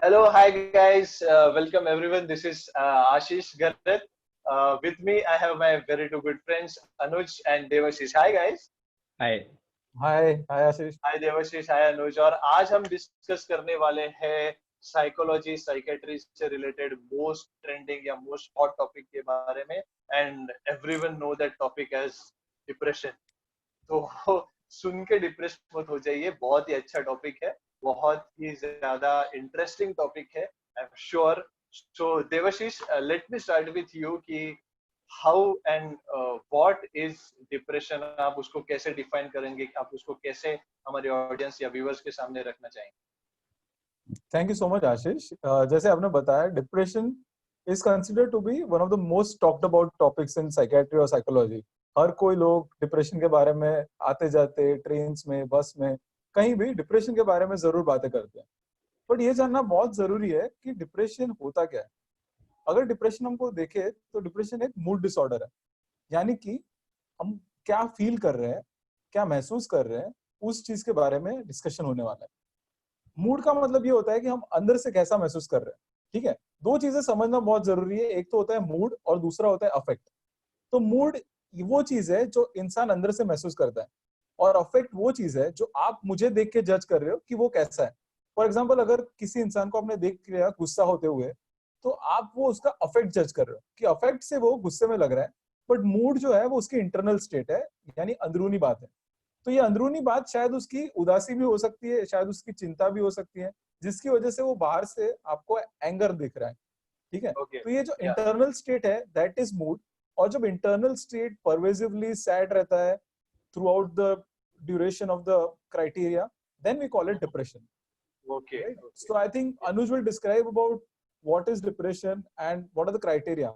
Hello, hi guys. Welcome everyone. This is Ashish Garret. With me, I have my very two good friends Anuj and Devashish. Hi guys. Hi. Hi hi Ashish. Hi Devashish. Hi Anuj. और आज हम discuss करने वाले हैं psychology psychiatry से related most trending या most hot topic के बारे में and everyone know that topic as depression. तो सुन के डिप्रेस मत हो जाइए, बहुत ही अच्छा टॉपिक है, बहुत ही ज्यादा इंटरेस्टिंग टॉपिक है, I am sure. So Debashish, let me start with you कि how and what is depression, आप उसको कैसे डिफाइन करेंगे, आप उसको कैसे हमारे ऑडियंस या व्यूअर्स के सामने रखना चाहेंगे? Thank you so much Ashish. जैसे आपने बताया, depression is considered to be one of the most talked about topics in psychiatry और साइकोलॉजी। हर कोई लोग डिप्रेशन के बारे में आते जाते, ट्रेन में, बस में, कहीं भी डिप्रेशन के बारे में जरूर बातें करते हैं। बट ये जानना बहुत जरूरी है कि डिप्रेशन होता क्या है। अगर डिप्रेशन हमको देखे तो डिप्रेशन एक मूड डिसऑर्डर है, यानी कि हम क्या फील कर रहे हैं, क्या महसूस कर रहे हैं, उस चीज के बारे में डिस्कशन होने वाला है। मूड का मतलब ये होता है कि हम अंदर से कैसा महसूस कर रहे हैं। ठीक है, दो चीजें समझना बहुत जरूरी है, एक तो होता है मूड और दूसरा होता है अफेक्ट। तो मूड वो चीज है जो इंसान अंदर से महसूस करता है, और अफेक्ट वो चीज है जो आप मुझे देख के जज कर रहे हो कि वो कैसा है। फॉर एग्जाम्पल, अगर किसी इंसान को आपने देख लिया गुस्सा होते हुए, तो आप वो उसका अफेक्ट जज कर रहे हो कि अफेक्ट से वो गुस्से में लग रहा है। बट मूड जो है वो उसकी इंटरनल स्टेट है, यानी अंदरूनी बात है। तो ये अंदरूनी बात शायद उसकी उदासी भी हो सकती है, शायद उसकी चिंता भी हो सकती है, जिसकी वजह से वो बाहर से आपको एंगर दिख रहा है। ठीक है, ओके, तो ये जो या इंटरनल स्टेट है दैट इज मूड। और जब इंटरनल स्टेट परवेसिवली सैड रहता है through out the duration of the criteria, then we call it depression, okay, right? Okay. So I think Anuj will describe about what is depression and what are the criteria.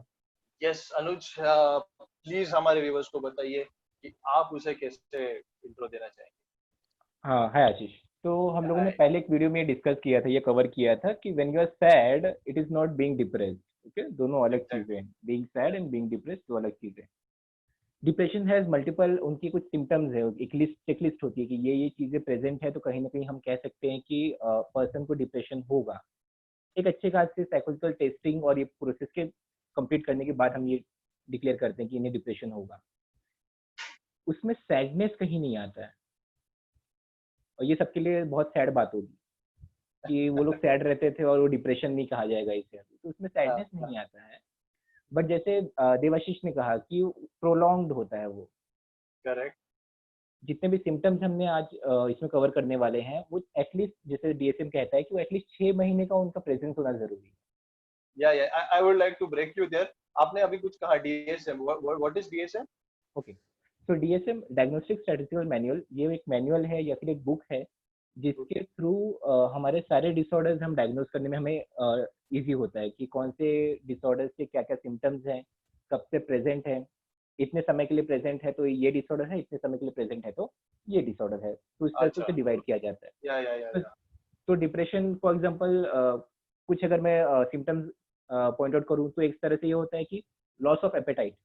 Yes Anuj, please हमारे viewers को बताइए कि आप उसे कैसे intro देना चाहेंगे। हाँ, हाय आशीष। तो हम लोगों ने हाय। पहले एक वीडियो में डिस्कस किया था, ये कवर किया था कि when you are sad it is not being depressed. Okay, दोनों अलग चीजें हैं। Being sad and being depressed दो अलग चीजें। डिप्रेशन हैज मल्टीपल, उनकी कुछ सिम्टम्स है, एक लिस्ट चेकलिस्ट होती है कि ये चीजें प्रेजेंट है, तो कहीं ना कहीं हम कह सकते हैं कि पर्सन को डिप्रेशन होगा। एक अच्छे खास से साइकोलॉजिकल टेस्टिंग और ये प्रोसेस के कंप्लीट करने के बाद हम ये डिक्लेयर करते हैं कि इन्हें डिप्रेशन होगा। उसमें सैडनेस कहीं नहीं आता है, और ये सबके लिए बहुत सैड बात होगी कि वो लोग सैड रहते थे और वो डिप्रेशन नहीं कहा जाएगा इसे, तो उसमें सैडनेस नहीं आता है। बट जैसे देवाशीष ने कहा कि प्रोलॉन्ग्ड होता है वो। करेक्ट। जितने भी सिम्टम्स हमने आज इसमें कवर करने वाले हैं, वो एटलीस्ट, जैसे डीएसएम कहता है कि वो एटलीस्ट 6 महीने का उनका प्रेजेंस होना जरूरी है। या I would like to break you there. आपने अभी कुछ कहा DSM, what is DSM? Okay, तो डीएसएम डायग्नोस्टिक स्टैटिस्टिकल मैनुअल, ये एक मैनुअल है या फिर एक बुक है जिसके थ्रू हमारे सारे डिसऑर्डर्स हम डायग्नोस करने में हमें इजी होता है कि कौन से डिसऑर्डर्स के क्या क्या सिम्टम्स हैं, कब से प्रेजेंट है, इतने समय के लिए प्रेजेंट है तो ये डिसऑर्डर है, इतने समय के लिए प्रेजेंट है तो ये डिसऑर्डर है, तो इस तरह से अच्छा, उसे डिवाइड किया जाता है। या तो डिप्रेशन फॉर एग्जांपल कुछ अगर मैं सिम्टम्स पॉइंट आउट करूँ तो एक तरह से ये होता है कि लॉस ऑफ एपेटाइट,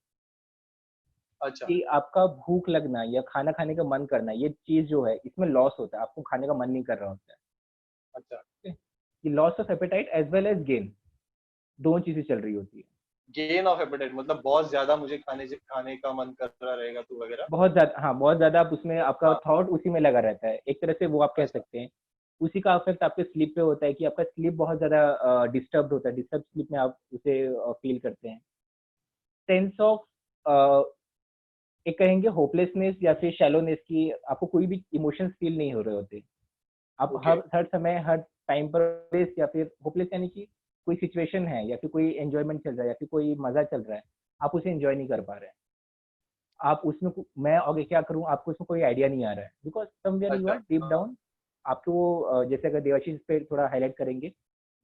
अच्छा, कि आपका भूख लगना या खाना खाने का मन करना, ये चीज जो है इसमें लॉस होता है, आपको खाने का मन नहीं कर रहा होता है। अच्छा। कि loss of appetite as well as gain, दोनों चीजें चल रही होती है। गेन ऑफ एपेटाइट मतलब बहुत ज्यादा मुझे खाने का मन कर रहा रहेगा तो वगैरह। बहुत ज्यादा, हाँ, बहुत ज्यादा आप उसमें, आपका हाँ, थॉट उसी में लगा रहता है, एक तरह से वो आप कह अच्छा, सकते हैं। उसी का इफेक्ट आपके स्लीप पे होता है कि आपका स्लीप बहुत ज्यादा डिस्टर्ब होता है, डिस्टर्ब स्लीप में आप उसे फील करते हैं। सेंस ऑफ, एक कहेंगे होपलेसनेस या फिर शैलोनेस, की आपको कोई भी इमोशंस फील नहीं हो रहे होते, आप ओके, हर हर समय हर टाइम पर, या फिर होपलेस यानी कि कोई सिचुएशन है या फिर कोई एंजॉयमेंट चल रहा है या फिर कोई मजा चल रहा है, आप उसे एंजॉय नहीं कर पा रहे हैं। आप उसमें मैं आगे क्या करूं, आपको उसमें कोई आइडिया नहीं आ रहा है, बिकॉज समवेयर यू अच्छा, आर डीप डाउन, आपको वो जैसे अगर देवाशीष पे थोड़ा हाईलाइट करेंगे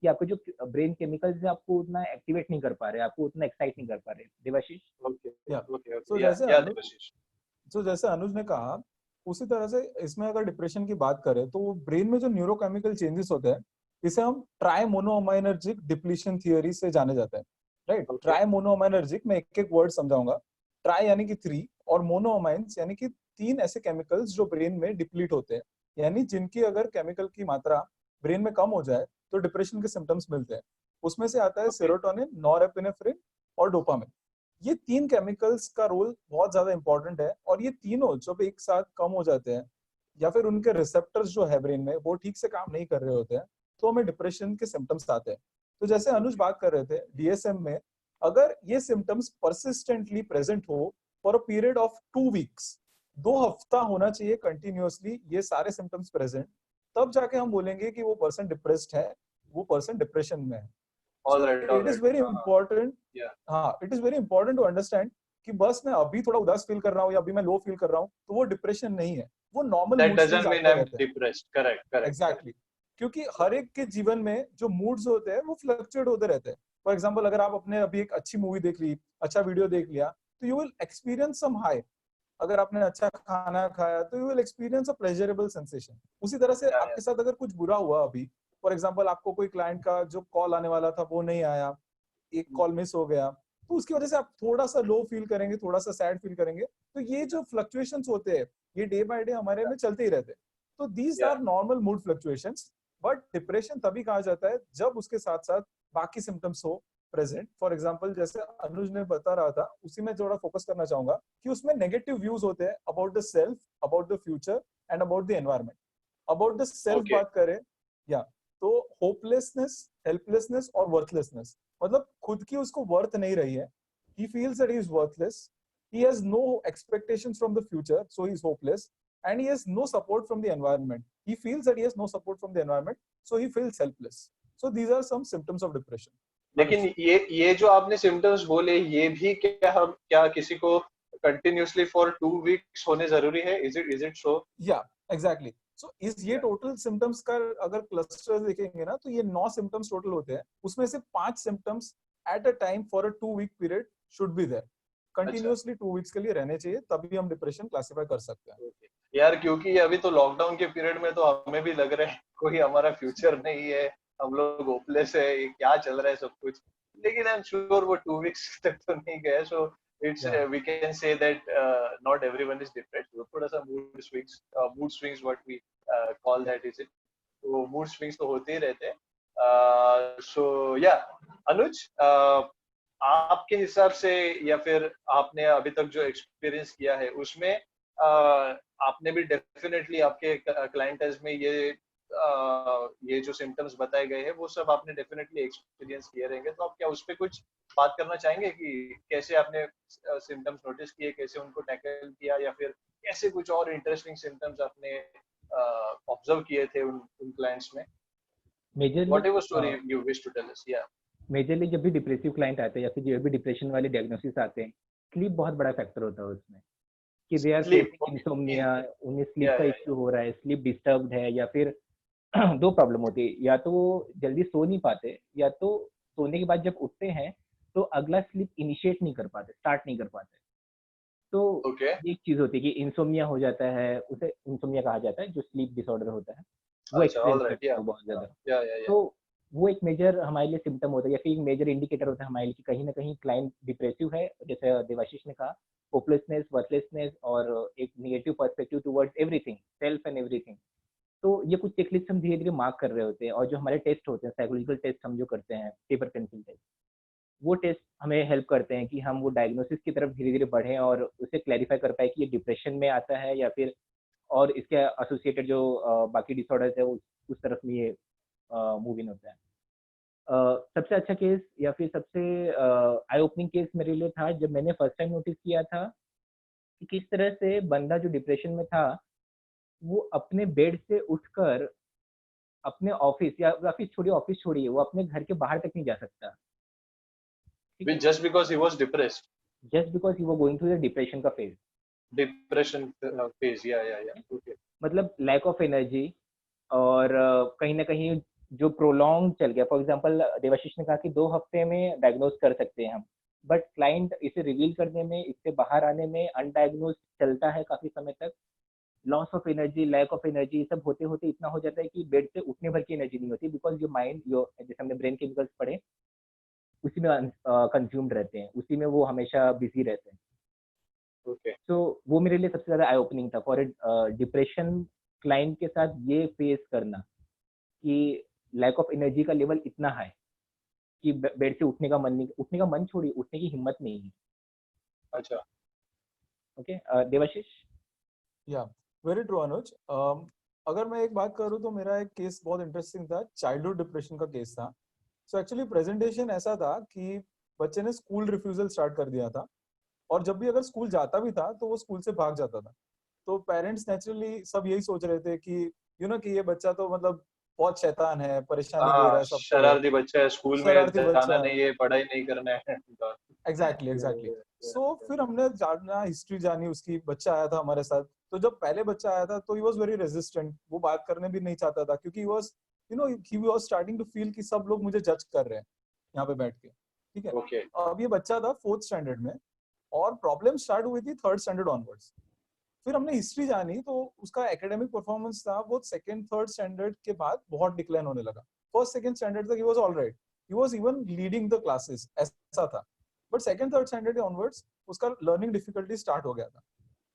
कि आपके जो ब्रेन केमिकल्स है आपको उतना एक्टिवेट नहीं कर पा रहे, आपको उतना एक्साइट नहीं कर पा रहे। देवाशीष। ओके, या ओके, सो ओके, जैसे या अनुज देवाशीष। जैसे अनुज ने कहा, उसी तरह से इसमें अगर डिप्रेशन की बात करें तो ब्रेन में जो न्यूरोकेमिकल चेंजेस होते हैं, इसे हम ट्राई मोनोअमाइनर्जिक डिप्लीशन थियरी से जाने जाते हैं। राइट, ओके, ट्राई मोनोअमाइनर्जिक में एक एक वर्ड समझाऊंगा। ट्राई यानी कि 3, और मोनोअमाइन्स यानी कि 3 ऐसे केमिकल्स जो ब्रेन में डिप्लीट होते हैं, यानी जिनकी अगर केमिकल की मात्रा ब्रेन में कम हो जाए तो डिप्रेशन के सिम्टम्स मिलते हैं। उसमें से आता है सेरोटोनिन, नॉरएपिनेफ्रिन और डोपामिन। ये 3 केमिकल्स का रोल बहुत ज्यादा इंपॉर्टेंट है, और ये तीनों जब एक साथ कम हो जाते हैं या फिर उनके रिसेप्टर्स जो है ब्रेन में वो ठीक से काम नहीं कर रहे होते हैं, तो हमें डिप्रेशन के सिम्टम्स आते हैं। तो जैसे अनुज बात कर रहे थे, डीएसएम में अगर ये सिम्टम्स परसिस्टेंटली प्रेजेंट हो for a period of 2 weeks, 2 हफ्ता होना चाहिए कंटिन्यूअसली ये सारे सिम्टम्स प्रेजेंट, तब जाके हम बोलेंगे कि वो पर्सन डिप्रेस्ड है, वो पर्सन डिप्रेशन में है। So all it is right. Very important, Yeah. हाँ it is very important to understand कि बस मैं अभी थोड़ा उदास फील कर रहा हूँ या अभी मैं लो फील कर रहा हूँ तो वो डिप्रेशन नहीं है, वो normal That mood swings doesn't mean आते I'm रहते हैं। depressed. Correct. एग्जैक्टली क्योंकि हर एक के जीवन में जो मूड्स होते हैं वो फ्लक्चुएट होते रहते हैं। फॉर एग्जांपल अगर आप अपने अभी एक अच्छी मूवी देख ली, अच्छा वीडियो देख लिया, तो you will experience some high. अगर आपने अच्छा खाना खाया तो you will experience a pleasurable sensation. उसी तरह से Yeah. आपके साथ अगर कुछ बुरा हुआ अभी, फॉर एग्जांपल आपको कोई क्लाइंट का जो कॉल आने वाला था वो नहीं आया, एक कॉल मिस हो गया, तो उसकी वजह से आप थोड़ा सा लो फील करेंगे, थोड़ा सा सैड फील करेंगे। तो ये जो फ्लक्चुएशंस होते हैं ये डे बाय डे हमारे में चलते ही रहते हैं। तो these Yeah. Are normal mood fluctuations. But depression तभी कहा जाता है जब उसके साथ साथ बाकी सिम्टम्स हो प्रेजेंट। फॉर एग्जांपल जैसे अनुज ने बता रहा था, उसी में थोड़ा फोकस करना चाहूंगा कि उसमें नेगेटिव व्यूज होते हैं about the self, about the future and about the environment. About the self Okay. बात करें या तो होपलेसनेस, हेल्पलेसनेस और वर्थलेसनेस, मतलब खुद की उसको वर्थ नहीं रही है। he feels that he is worthless, he has no expectations from the future, so he is hopeless, and he has no support from the environment. He feels that he has no support from the environment, so he feels helpless. So these are some symptoms of depression. लेकिन ये जो आपने symptoms बोले, ये भी क्या किसी को कंटिन्यूअसली फॉर 2 वीक्स होने जरूरी है? Is it so? Yeah, exactly. So इस ये टोटल सिम्टम्स का अगर क्लस्टर देखेंगे ना, तो ये 9 सिम्टम्स टोटल होते हैं। उसमें से 5 symptoms at a time for a 2 week period should be there. Continuously 2 weeks के लिए रहने चाहिए, तभी हम डिप्रेशन क्लासिफाई कर सकते हैं। यार क्योंकि अभी तो लॉकडाउन के पीरियड में तो हमें भी लग रहा है कोई हमारा फ्यूचर नहीं है, हम लोग होपलेस है, ये क्या चल रहा है सब कुछ। लेकिन आई एम श्योर वो 2 वीक्स तक तो नहीं गए, so it's Yeah. We can say that not everyone is depressed. थोड़ा सा mood swings what we call that is it. तो मूड स्विंग्स तो होते ही रहते हैं। सो या अनुज, आपके हिसाब से या फिर आपने अभी तक जो एक्सपीरियंस किया है उसमें आपने भी डेफिनेटली आपके क्लाइंटर्स में ये जो सिम्टम्स बताए गए हैं वो सब आपने डेफिनेटली एक्सपीरियंस किए रहेंगे, तो आप क्या उस पर कुछ बात करना चाहेंगे कि कैसे आपने सिम्टम्स नोटिस किए, कैसे उनको टैकल किया, या फिर कैसे कुछ और इंटरेस्टिंग सिम्टम्स आपने ऑब्जर्व किए थे उन क्लाइंट्स में? Majorly whatever story you wish to tell us. या मेजरली जब भी डिप्रेसिव क्लाइंट आते हैं या फिर जब भी डिप्रेशन वाले डायग्नोसिस आते हैं, स्लीप बहुत बड़ा फैक्टर होता है उसमें, कि they are sleep. Facing insomnia, उन्हें स्लीप या का इश्यू हो रहा है, स्लीप डिस्टर्ब्ड है, या फिर दो प्रॉब्लम होती है, या तो वो जल्दी सो नहीं पाते, या तो सोने के बाद जब उठते हैं तो अगला स्लीप इनिशिएट नहीं कर पाते, स्टार्ट नहीं कर पाते। तो ओके। ये एक चीज होती है कि इंसोम्निया हो जाता है, उसे इंसोम्निया कहा जाता है, जो स्लीप डिसऑर्डर होता है, वो अच्छा, एक्सपीरियंस ऑलराइट। करते हैं या लोग बहुत ज्यादा। या तो वो एक मेजर हमारे लिए सिम्टम होता है, या फिर एक मेजर इंडिकेटर होता है हमारे लिए कि कहीं ना कहीं क्लाइंट डिप्रेसिव है, जैसे देवाशीष ने कहा, होपलेसनेस, वर्थलेसनेस और एक negative perspective towards everything, self and everything. तो ये कुछ चेकलिस्ट हम धीरे धीरे मार्क कर रहे होते हैं, और जो हमारे टेस्ट होते हैं, साइकोलॉजिकल टेस्ट हम जो करते हैं, पेपर पेंसिल टेस्ट, वो टेस्ट हमें हेल्प करते हैं कि हम वो डायग्नोसिस की तरफ धीरे धीरे बढ़ें और उसे क्लैरिफाई कर पाए कि ये डिप्रेशन में आता है या फिर और इसके एसोसिएटेड जो बाकी डिसऑर्डर्स है उस तरफ में ये मूव इन होता है। सबसे अच्छा केस या फिर सबसे आई ओपनिंग केस मेरे लिए था जब मैंने फर्स्ट टाइम नोटिस किया था कि किस तरह से बंदा जो डिप्रेशन में था वो अपने बेड से उठकर अपने ऑफिस या फिर छोड़िए, ऑफिस छोड़िए, वो अपने घर के बाहर तक नहीं जा सकता, ठीक है, just because he was depressed. Just because he वो गोइंग थ्रू द डिप्रेशन का फेज। Depression phase. या ओके। मतलब लैक ऑफ एनर्जी, और कहीं ना कहीं जो प्रोलॉन्ग चल गया। फॉर एग्जांपल देवाशीष ने कहा कि 2 हफ्ते में डायग्नोज कर सकते हैं हम, बट क्लाइंट इसे रिवील करने में, इससे बाहर आने में अनडायग्नोज चलता है काफी समय तक। Loss of energy, lack of energy, सब होते होते इतना हो जाता है कि बेड से उठने भर की एनर्जी नहीं होती, बिकॉज योर माइंड, योर, जैसे हमने ब्रेन केमिकल्स पढ़े, उसी में कंज्यूम्ड रहते हैं, उसी में वो हमेशा बिजी रहते हैं। ओके। तो वो मेरे लिए सबसे ज्यादा आई ओपनिंग था फॉर डिप्रेशन क्लाइंट के साथ ये फेस करना, कि लैक ऑफ एनर्जी का लेवल इतना हाई कि बेड से उठने का मन नहीं, उठने का मन छोड़िए, उठने की हिम्मत नहीं है। अच्छा। ओके, देवाशीष। या वेरी ट्रू अनुज। अगर मैं एक बात करूँ तो मेरा एक केस बहुत इंटरेस्टिंग था, चाइल्डहुड डिप्रेशन का केस था। सो एक्चुअली प्रेजेंटेशन ऐसा था कि बच्चे ने स्कूल रिफ्यूजल स्टार्ट कर दिया था, और जब भी अगर स्कूल जाता भी था तो वो स्कूल से भाग जाता था। तो पेरेंट्स नेचुरली सब यही सोच रहे थे कि कि ये बच्चा तो मतलब बहुत शैतान है, परेशानी दे रहा हाँ, है सबको, शरारती बच्चा है, स्कूल में शरारती जाना बच्चा है। नहीं है, पढ़ाई नहीं करना है। Exactly exactly. सो फिर हमने जानना, हिस्ट्री जानी उसकी। बच्चा आया था हमारे साथ, तो जब पहले बच्चा आया था तो ही वॉज वेरी रेजिस्टेंट, वो बात करने भी नहीं चाहता था, क्योंकि he was starting to feel कि सब लोग मुझे जज कर रहे हैं यहाँ पे बैठ के। ठीक है। ओके। अब ये बच्चा था 4th स्टैंडर्ड में, और प्रॉब्लम स्टार्ट हुई थी 3rd स्टैंडर्ड ऑनवर्ड्स। फिर हमने हिस्ट्री जानी तो उसका एकेडमिक परफॉर्मेंस था वो 2nd 3rd स्टैंडर्ड के बाद बहुत डिक्लाइन होने लगा। 1st 2nd स्टैंडर्ड तक he was alright, he was even leading the classes, ऐसा था। But 2nd 3rd standard onwards उसका लर्निंग डिफिकल्टी स्टार्ट हो गया था।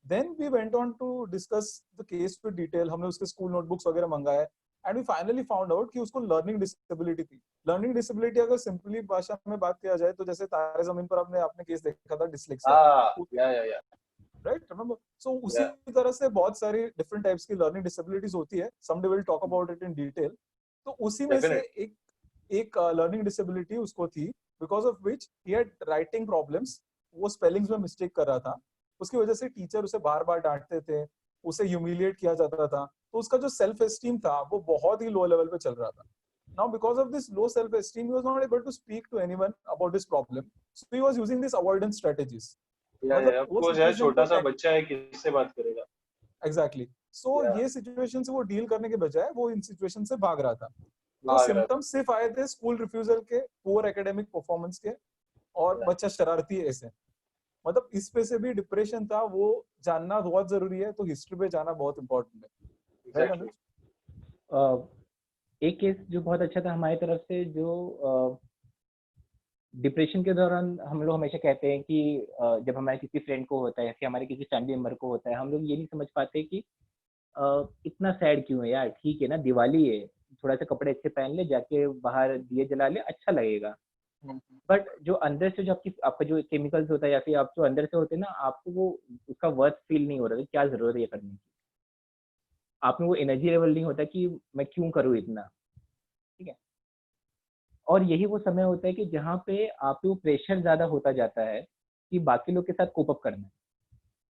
Then we went on to discuss the case with detail. हमने उसके स्कूल नोटबुक्स वगैरह मंगाए, and we finally found out कि उसको लर्निंग डिसेबिलिटी थी। लर्निंग डिसेबिलिटी अगर सिंपली भाषा में बात किया जाए तो जैसे तारे जमीन पर आपने केस देखा था डिसलेक्सिया, हाँ, या राइट? रिमेंबर? सो उसी या तरह से बहुत सारी डिफरेंट टाइप्स की लर्निंग डिसेबिलिटीज होती है। Someday will talk about it in detail. तो उसी में से डेफिनेट। एक एक लर्निंग डिसेबिलिटी उसको थी, because of which he had writing problems. वो स्पेलिंग्स में मिस्टेक कर रहा था, उसकी वजह से टीचर उसे बार बार डांटते थे, उसे ह्यूमिलिएट किया जाता था। तो उसका जो सेल्फ एस्टीम था वो बहुत ही लो लेवल पे चल रहा था। Now, because of this low self-esteem, he was not able to speak to anyone about this problem. So he was using these avoidance strategies. या मतलब ऑफ वो कोर्स है, सिचुएशन छोटा को सा बच्चा है, किससे बात करेगा। एग्जैक्टली। सो या ये सिचुएशन से वो डील करने के बजाय वो इन सिचुएशन से भाग रहा था। वो भाग रहा सिम्टम्स सिर्फ आए थे स्कूल रिफ्यूजल के, पुअर एकेडमिक परफॉर्मेंस के, और था। बच्चा शरारती ऐसे। मतलब इस पे से भी डिप्रेशन था, वो जानना बहुत जरूरी है। तो हिस्ट्री पे जाना बहुत इंपॉर्टेंट है, राइट एग्जैक्टली। अनुज? एक केस जो बहुत अच्छा था हमारी तरफ से, जो डिप्रेशन के दौरान हम लोग हमेशा कहते हैं कि जब हमारे किसी फ्रेंड को होता है या फिर हमारे किसी फैमिली मेंबर को होता है, हम लोग ये नहीं समझ पाते कि इतना सैड क्यों है यार, ठीक है ना, दिवाली है, थोड़ा सा कपड़े अच्छे पहन ले, जाके बाहर दिए जला ले, अच्छा लगेगा। बट जो अंदर से जो आपका जो केमिकल्स होता है, या फिर आप जो अंदर से होते हैं ना, आपको वो उसका वर्थ फील नहीं हो रहा है, क्या जरूरत है ये करने की। आप में वो एनर्जी लेवल नहीं होता कि मैं क्यों करूँ इतना। ठीक है। और यही वो समय होता है कि जहाँ पे आप पे वो प्रेशर ज्यादा होता जाता है कि बाकी लोग के साथ कोप अप करना है,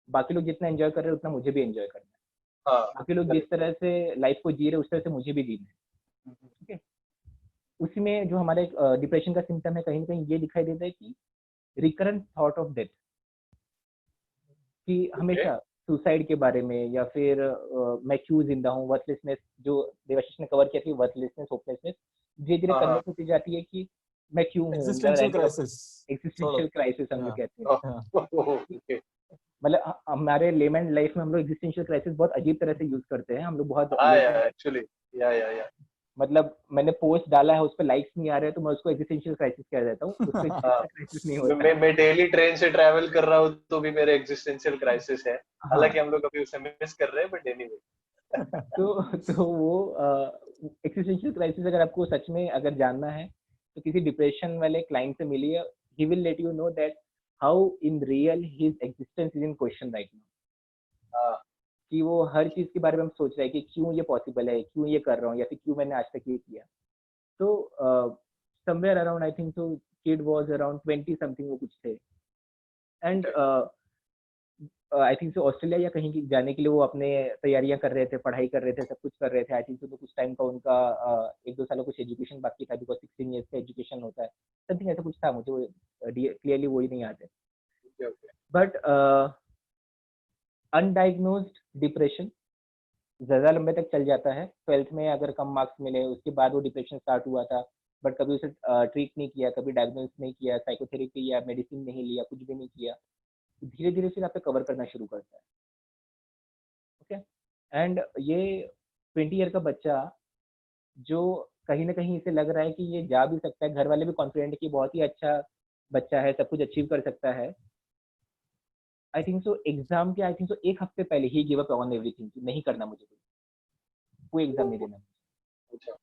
बाकी लोग जितना एंजॉय कर रहे हैं उतना मुझे भी एंजॉय करना है, हाँ, बाकी लोग जिस करेक्ट। तरह से लाइफ को जी रहे हैं उस तरह से मुझे भी जीना है। ठीक है। उसी में जो हमारे डिप्रेशन का सिम्टम है, कहीं ना कहीं ये दिखाई देता है कि रिकरेंट थॉट ऑफ डेथ, कि ओके। हमेशा सुसाइड के बारे में, या फिर मैं क्यों जिंदा हूँ, वर्थलेसनेस, जो देवाशीष ने कवर किया थी, वर्थलेसनेस, होपलेसनेस धीरे धीरे हाँ, हाँ। कन्वर्ट होती जाती है कि मैं क्यों हूँ, मेरा एग्जिस्टेंशियल रहने का crisis, sort existential of. Crisis हम लोग कहते हैं। ओके। मतलब हमारे लेमन लाइफ में हम लोग एग्जिस्टेंशियल क्राइसिस बहुत अजीब तरह से यूज करते हैं, हम लोग बहुत हाँ, या लेते हैं। एक्चुअली, या मतलब मैंने पोस्ट डाला है, उस पर लाइक्स नहीं आ रहे, तो मैं उसको एग्जिस्टेंशियल क्राइसिस कह देता हूँ, उस पर हाँ। एग्जिस्टेंशियल क्राइसिस नहीं होता है। मैं डेली ट्रेन से ट्रैवल कर रहा हूँ तो भी मेरे एग्जिस्टेंशियल क्राइसिस है। हालांकि हाँ। हम लोग अभी उसे मिस कर रहे हैं, बट एनीवे। तो वो एक्सिस्टेंशियल क्राइसिस अगर आपको सच में अगर जानना है, तो किसी डिप्रेशन वाले क्लाइंट से मिलिए, he will let you know that how in real his existence is in question right now. हाँ, कि वो हर चीज के बारे में हम सोच रहे हैं कि क्यों ये पॉसिबल है, क्यों ये कर रहा हूँ, या फिर क्यों मैंने आज तक ये किया। तो somewhere around I think so kid was around 20 something वो कुछ थे। And okay. I think so Australia या कहीं जाने के लिए वो अपने तैयारियां कर रहे थे, पढ़ाई कर रहे थे, सब कुछ कर रहे थे। आई थिंक सो तो कुछ टाइम का उनका 1-2 साल कुछ एजुकेशन बाकी था, बिकॉज 16 ईयर्स का एजुकेशन होता है, समथिंग ऐसा कुछ था, मुझे क्लियरली वो ही नहीं याद है। ओके। ओके। बट अनडायग्नोज्ड डिप्रेशन ज़्यादा लंबे तक चल जाता है। 12th में अगर कम मार्क्स मिले, उसके बाद वो डिप्रेशन स्टार्ट हुआ था, बट कभी उसे ट्रीट नहीं किया, कभी डायग्नोज नहीं किया, साइकोथेरेपी या मेडिसिन नहीं लिया, कुछ भी नहीं किया, धीरे धीरे फिर आप पे कवर करना शुरू करता है। ओके। एंड ये 20 ईयर का बच्चा, जो कहीं ना कहीं इसे लग रहा है कि ये जा भी सकता है, घर वाले भी कॉन्फिडेंट कि बहुत ही अच्छा बच्चा है, सब कुछ अचीव कर सकता है। आई थिंक सो एग्जाम के, आई थिंक सो 1 हफ्ते पहले ही गिव अप ऑन एवरीथिंग, नहीं करना मुझे, कोई एग्जाम नहीं देना। अच्छा।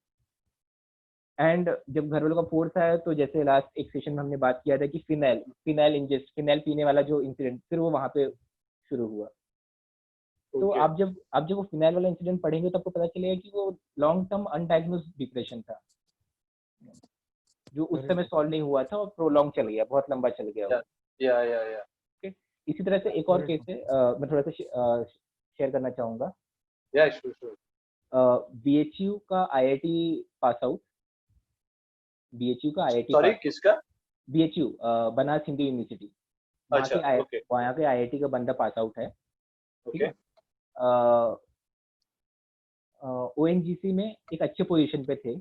एंड जब घर वालों का फोर्स आया तो जैसे लास्ट एक सेशन में हमने बात किया था कि फिनाइल पीने वाला जो इंसिडेंट फिर वो वहाँ पे शुरू हुआ। तो ओके आप जब वो फिनाइल वाला इंसिडेंट पढ़ेंगे तो आपको पता चलेगा कि वो लॉन्ग टर्म अनडायग्नोस्ड डिप्रेशन था जो उस Very समय true. सॉल्व नहीं हुआ था और प्रोलॉन्ग चल गया, बहुत लंबा चल गया वो। या ठीक? इसी तरह से एक और Very केस true. है, मैं थोड़ा सा शेयर करना चाहूंगा। श्योर बीएचयू का आईआईटी पास आउट, बीएचयू का आईआईटी सॉरी पास, किसका बीएचयू बनारस हिंदू यूनिवर्सिटी, वहाँ अच्छा के ओके वहाँ के आईआईटी का बंदा पास आउट है। ठीक ओके है। ओएनजीसी में एक अच्छे पोजीशन पे थे,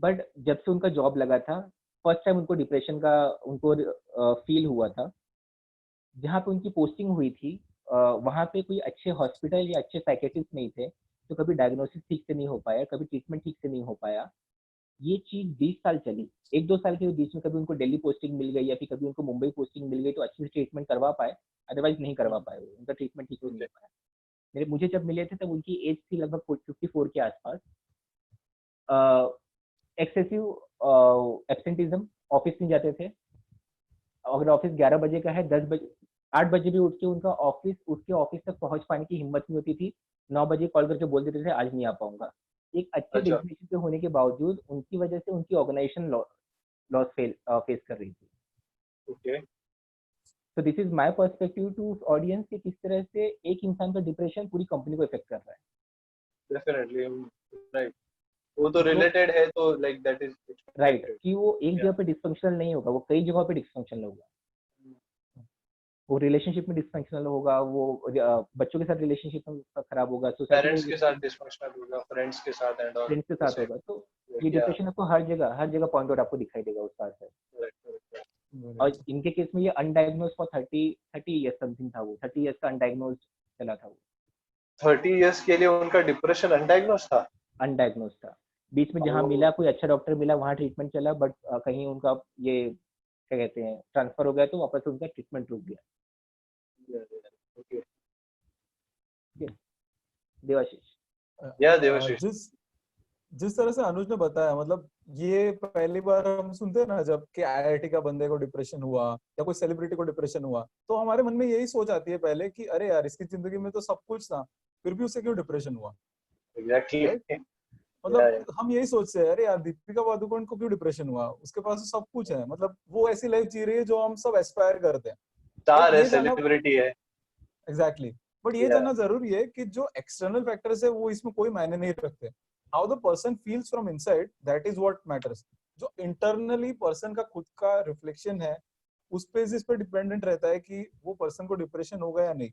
बट जब से उनका जॉब लगा था फर्स्ट टाइम उनको डिप्रेशन का उनको फील हुआ था। जहाँ पे उनकी पोस्टिंग हुई थी वहाँ पे कोई अच्छे हॉस्पिटल या अच्छे साइकेट्रिस्ट नहीं थे, तो कभी डायग्नोसिस ठीक से नहीं हो पाया, कभी ट्रीटमेंट ठीक से नहीं हो पाया। ये चीज 20 साल चली। 1-2 साल के बीच में कभी उनको दिल्ली पोस्टिंग मिल गई या फिर कभी उनको मुंबई पोस्टिंग मिल गई तो अच्छे से ट्रीटमेंट करवा पाए, अदरवाइज नहीं करवा पाए, उनका ट्रीटमेंट ठीक से नहीं ओके हो पाया। मुझे जब मिले थे तब उनकी एज थी लगभग 54 के आसपास। एक्सेसिव एब्सेंटिज्म, ऑफिस नहीं जाते थे। अगर ऑफिस 11 बजे का है 10 बजे 8 बजे भी उठ के उठ के ऑफिस तक पहुंच पाने की हिम्मत नहीं होती थी। 9 बजे कॉल करके बोल देते थे आज नहीं आ पाऊंगा। एक अच्छे अच्छा डेजिग्नेशन पे होने के बावजूद उनकी वजह से उनकी ऑर्गेनाइजेशन लॉस फेस कर रही थी। ओके तो this is my perspective to audience कि किस तरह से एक इंसान का डिप्रेशन पूरी कंपनी को इफेक्ट कर रहा है। डेफिनेटली राइट वो तो जो रिलेटेड है तो like that is right expected कि वो एक जगह पे डिस्फंक्शनल नहीं होगा, वो कई जगहों पे डिस्फंक्शनल होगा। वो रिलेशनशिप में डिस्फंक्शनल होगा, वो बच्चों के साथ रिलेशनशिप में खराब होगा, सोसाइटी पेरेंट्स में के साथ डिस्फंक्शनल होगा फ्रेंड्स के साथ एंड ऑल फ्रेंड्स के द साथ सेम होगा। तो ये या डिप्रेशन आपको हर जगह पॉइंट आउट आपको दिखाई देगा उस पास से। Very और true. इनके केस में ये अनडायग्नोज फॉर 30 ईयर्स समथिंग था, वो 30 ईयर्स का अनडायग्नोज चला था वो, 30 इयर्स के लिए उनका डिप्रेशन अनडायग्नोज था अनडायग्नोज था। बीच में जहाँ ओह मिला कोई अच्छा डॉक्टर मिला वहाँ ट्रीटमेंट चला, बट कहीं उनका ये क्या कहते हैं ट्रांसफर हो गया तो वापस उनका ट्रीटमेंट रुक गया। ओके देवाशीष। या देवाशीष जिस जिस तरह से अनुज ने बताया, मतलब ये पहली बार हम सुनते हैं ना जब कि आईआईटी का बंदे को डिप्रेशन हुआ या कोई सेलिब्रिटी को डिप्रेशन हुआ, तो हमारे मन में यही सोच आती है पहले कि अरे यार इसकी जिंदगी में तो सब कुछ था, फिर भी उसे क्यों डिप्रेशन हुआ, एग्जैक्टली राइट? या मतलब हम यही सोचते हैं अरे यार दीपिका पादुकोण को क्यों डिप्रेशन हुआ, उसके पास तो सब कुछ है, मतलब वो ऐसी लाइफ जी रही है जो हम सब एस्पायर करते हैं। बट स्टार है ये जानना सेलिब्रिटी है एग्जैक्टली बट ये या जानना जरूरी है कि जो एक्सटर्नल फैक्टर्स है वो इसमें कोई मायने नहीं रखते। How the person feels from inside, that is what matters. जो इंटरनली पर्सन का खुद का रिफ्लेक्शन है उस पे इस पे डिपेंडेंट रहता है कि वो पर्सन को डिप्रेशन होगा या नहीं।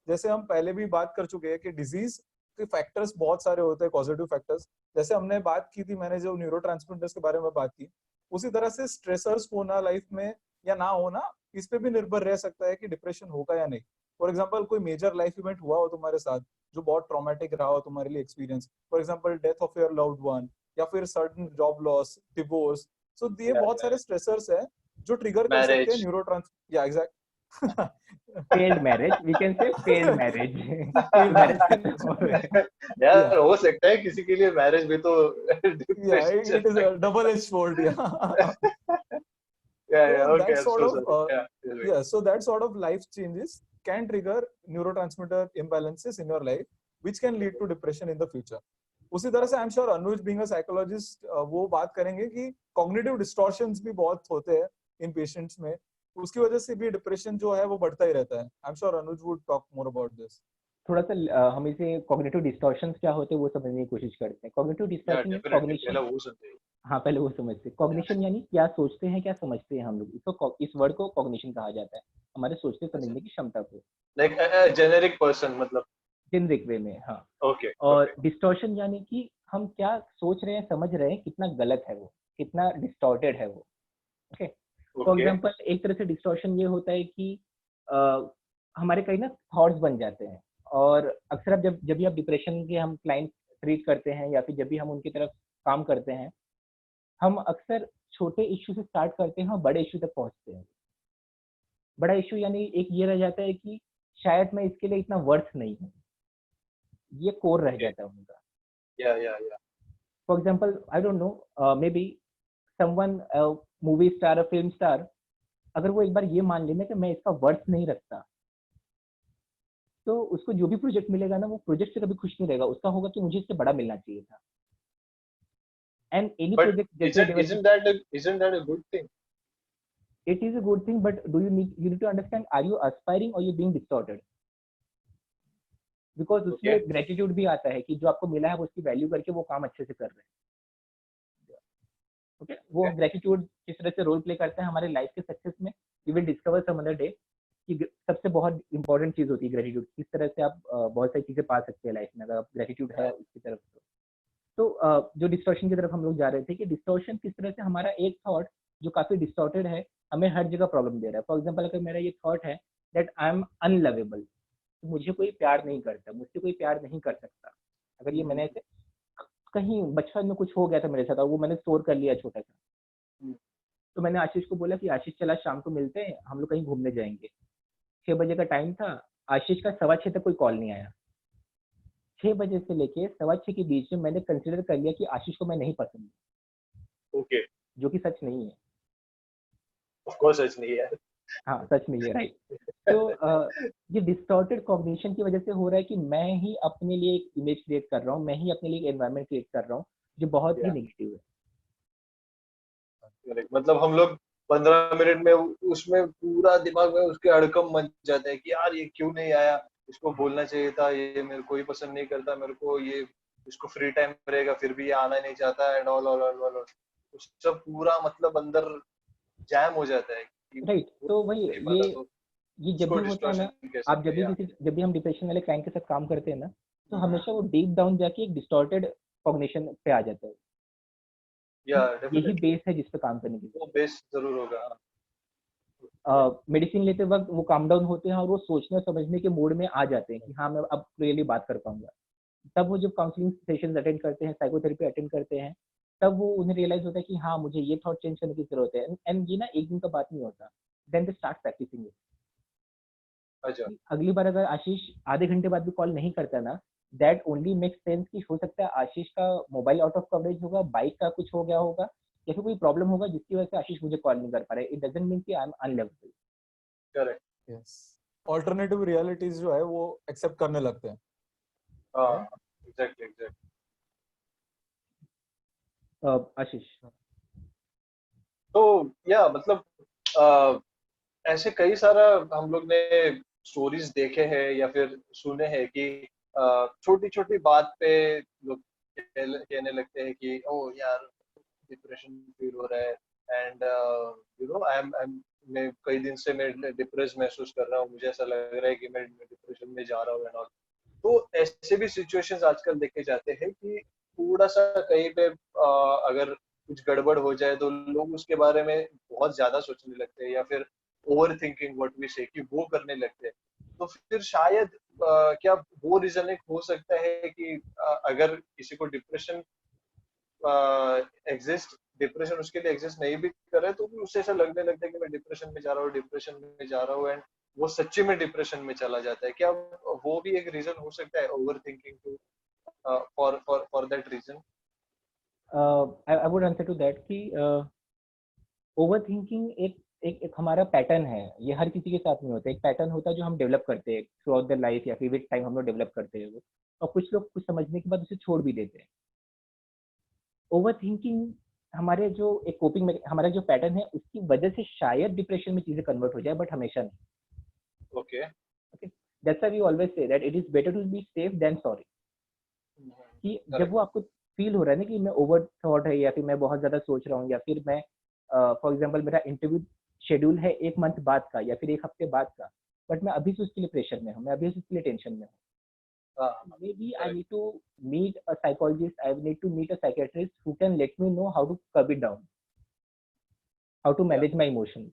जैसे हम पहले भी बात कर चुके हैं कि डिजीज के फैक्टर्स बहुत सारे होते हैं, पॉजिटिव फैक्टर्स। जैसे हमने बात की थी, मैंने जो न्यूरोट्रांसमीटर्स के बारे में बात की, उसी तरह से स्ट्रेसर्स होना लाइफ में या ना होना इस पे भी निर्भर रह सकता है कि डिप्रेशन होगा या नहीं। फॉर एग्जाम्पल कोई मेजर लाइफ इवेंट हुआ हो तुम्हारे साथ जो बहुत ट्रॉमेटिक रहा हो तुम्हारे लिए experience, for example death of your loved one या फिर सडन जॉब लॉस, डिवोर्स, सो ये बहुत सारे स्ट्रेसर्स है जो ट्रिगर कर सकते हैं मैरिज न्यूरोट्रांस या exact failed marriage, we can say failed marriage. Failed marriage खत्म हो गया। या यार हो सकता है किसी के लिए मैरिज भी तो या डिप्रेशन चल इट इज अ सकता डबल एज स्वॉर्ड या है so okay that I am sort so of sorry या yeah, so that sort of life changes can trigger neurotransmitter imbalances in your life which can lead to depression in the future. उसी तरह से आई am sure Anuj being a psychologist वो बात करेंगे कि cognitive distortions भी बहुत होते हैं इन पेशेंट्स में, उसकी वजह से भी डिप्रेशन जो है वो बढ़ता ही रहता है। I am sure Anuj would talk more about this. थोड़ा सा हम इसे कॉग्निटिव डिस्टॉर्शंस क्या होते हैं वो समझने की कोशिश करते हैं। कॉग्निटिव या डिस्टॉर्शन यानी डेफिनेटली कॉग्निशन, पहला वो सुनते हाँ पहले वो समझते हैं। कॉग्निशन यानी क्या सोचते हैं क्या समझते हैं हम लोग, इसको इस वर्ड को कॉग्निशन कहा जाता है, हमारे सोचने हैं समझने की क्षमता को लाइक जेनेरिक पर्सन मतलब जेनरिक वे में। हाँ। ओके और ओके डिस्टॉर्शन यानी कि हम क्या सोच रहे हैं समझ रहे हैं कितना गलत है वो, कितना डिस्टॉर्टेड है वो। ओके। फॉर ओके एग्जाम्पल एक तरह से डिस्टॉर्शन ये होता है कि हमारे कई ना थॉट्स बन जाते हैं, और अक्सर अब जब भी आप डिप्रेशन के हम क्लाइंट ट्रीट करते हैं या फिर जब भी हम उनकी तरफ काम करते हैं, हम अक्सर छोटे इश्यू से स्टार्ट करते हैं और बड़े इश्यू तक पहुंचते हैं। बड़ा इश्यू यानी एक ये रह जाता है कि शायद मैं इसके लिए इतना वर्थ नहीं हूँ, ये कोर रह जाता है उनका। या for example I don't know, may be someone movie star, a film star, अगर वो एक बार ये मान लेना कि मैं इसका वर्थ नहीं रखता, तो उसको जो भी प्रोजेक्ट मिलेगा ना, वो प्रोजेक्ट से कभी खुश नहीं रहेगा। उसका होगा कि मुझे इससे बड़ा मिलना चाहिए था। एंड एनी But प्रोजेक्ट जैसे isn't that a good thing? it is a good thing, but you need to understand, are you aspiring or you being distorted? Because Okay. उसमें ग्रेटिट्यूड भी आता है कि जो आपको मिला है वो उसकी वैल्यू करके वो काम अच्छे से कर रहे हैं। ओके, वो Okay. ग्रेटिट्यूड किस तरह से रोल प्ले करता है हमारे लाइफ के सक्सेस में, you will discover some other day कि सबसे बहुत इंपॉर्टेंट चीज होती है ग्रेटिट्यूड। किस तरह से आप बहुत सारी चीजें पा सकते हैं लाइफ में अगर ग्रेटिट्यूड है उसकी तरफ। तो जो डिस्टॉर्शन की तरफ हम लोग जा रहे थे कि डिस्टॉर्शन किस तरह से हमारा एक थॉट जो काफी डिस्टॉर्टेड है हमें हर जगह प्रॉब्लम दे रहा है। फॉर एग्जाम्पल, अगर मेरा ये थॉट है दैट आई एम अनलवेबल, तो मुझे कोई प्यार नहीं करता, मुझसे कोई प्यार नहीं कर सकता। अगर ये मैंने ऐसे कहीं बचपन में कुछ हो गया था मेरे साथ और वो मैंने स्टोर कर लिया छोटा सा, तो मैंने आशीष को बोला कि आशीष चला शाम को मिलते हैं, हम लोग कहीं घूमने जाएंगे। 6 बजे का टाइम था, आशीष का 6:15 तक कोई कॉल नहीं आया। 6 बजे से लेके 6:15 के बीच में मैंने कंसिडर कर लिया कि आशीष को मैं नहीं पसंद, Okay. जो कि सच नहीं है। Of course सच नहीं है। हाँ, सच नहीं है, राइट। तो ये डिस्टॉर्टेड कॉग्निशन की वजह से हो रहा है कि मैं ही अपने लिए एक इमेज क्रिएट कर रहा हूँ, मैं ही अपने लिए एक एनवायरनमेंट क्रिएट कर रहा हूँ जो बहुत ही नेगेटिव है। मतलब हम लोग 15 मिनट में उसमें पूरा दिमाग में उसके अड़कम मच जाते हैं कि यार ये क्यों नहीं आया, इसको बोलना चाहिए था, ये मेरे को ही पसंद नहीं करता, मेरे को ये, इसको फ्री टाइम रहेगा फिर भी ये आना नहीं चाहता एंड ऑल सब पूरा मतलब अंदर जैम हो जाता है कि राइट। तो वही नहीं पता तो ये जब उसको भी होता है ना, डिस्टॉर्शन कह आप सकते हैं। जब भी हम डिप्रेशन वाले क्लाइंट के साथ काम करते हैं ना, तो हमेशा वो डीप डाउन जाके एक डिस्टॉर्टेड कॉग्निशन पे आ जाता है। या यही डेफिनेटली बेस है जिस पे काम करने की। वो बेस जरूर होगा। मेडिसिन लेते वक्त वो काम डाउन होते हैं और वो सोचने समझने के मोड में आ जाते हैं कि हाँ मैं अब रियली बात कर पाऊंगा। तब वो जब काउंसलिंग सेशंस अटेंड करते हैं, साइकोथेरेपी अटेंड करते हैं, तब वो उन्हें रियलाइज होता है कि हाँ मुझे ये थॉट चेंज करने की जरूरत है। एंड ये ना एक दिन का बात नहीं होता, then they start practising it. अच्छा। अगली बार अगर आशीष आधे घंटे बाद भी कॉल नहीं करता ना, दैट ओनली मेक्स सेंस कि हो सकता है आशीष का मोबाइल आउट ऑफ कवरेज होगा, बाइक का कुछ हो गया होगा या फिर कोई प्रॉब्लम होगा जिसकी वजह से आशीष मुझे कॉल नहीं कर पा रहा है। इट डजंट मीन कि I am unlovable. Correct. Yes, alternative realities जो है वो एक्सेप्ट करने लगते हैं। हाँ, एग्जैक्टली। आशीष, तो या मतलब ऐसे कई सारा हम लोग ने स्टोरीज देखे हैं या फिर सुने हैं कि छोटी छोटी बात पे लोग कहने लगते हैं कि ओ यार डिप्रेशन फील हो रहा है एंड आई एम मैं कई दिन से मैं डिप्रेस महसूस कर रहा हूँ, मुझे ऐसा लग रहा है कि मैं डिप्रेशन में जा रहा हूँ एंड ऑल। तो ऐसे भी सिचुएशंस आजकल देखे जाते हैं कि थोड़ा सा कहीं पे अगर कुछ गड़बड़ हो जाए तो लोग उसके बारे में बहुत ज्यादा सोचने लगते हैं या फिर ओवर थिंकिंग व्हाट वी से कि वो करने लगते हैं। तो फिर शायद क्या वो रीजन एक हो सकता है कि अगर किसी को डिप्रेशन एग्जिस्ट डिप्रेशन उसके लिए एग्जिस्ट नहीं भी करे तो भी उसे ऐसा लगने लगता है कि मैं डिप्रेशन में जा रहा हूँ एंड वो सच्ची में डिप्रेशन में चला जाता है। क्या वो भी एक रीजन हो सकता है overthinking to for that reason? I would answer to that कि ओवर थिंकिंग एक हमारा पैटर्न है। ये हर किसी के साथ नहीं होता, एक पैटर्न होता है जो हम डेवलप करते हैं थ्रू आउट द लाइफ या फिर विद टाइम हम लोग डेवलप करते हैं वो, और कुछ लोग कुछ समझने के बाद उसे छोड़ भी देते हैं। ओवर थिंकिंग हमारे जो एक कोपिंग में हमारा जो पैटर्न है उसकी वजह से शायद डिप्रेशन में चीजें कन्वर्ट हो जाए, बट हमेशा नहीं। Okay. That's why we always say that it is better to be safe than sorry. कि जब वो आपको फील हो रहा है ना कि मैं ओवर थॉट है या फिर मैं बहुत ज्यादा सोच रहा हूँ या फिर मैं फॉर एग्जांपल मेरा इंटरव्यू शेड्यूल है 1 मंथ बाद का या फिर 1 हफ्ते बाद का, बट मैं अभी से उसके लिए प्रेशर में हूँ, मैं अभी से उसके लिए टेंशन में हूँ। Maybe I need to meet a psychologist, I need to meet a psychiatrist who can let me know how to curb it down, how to manage my emotions,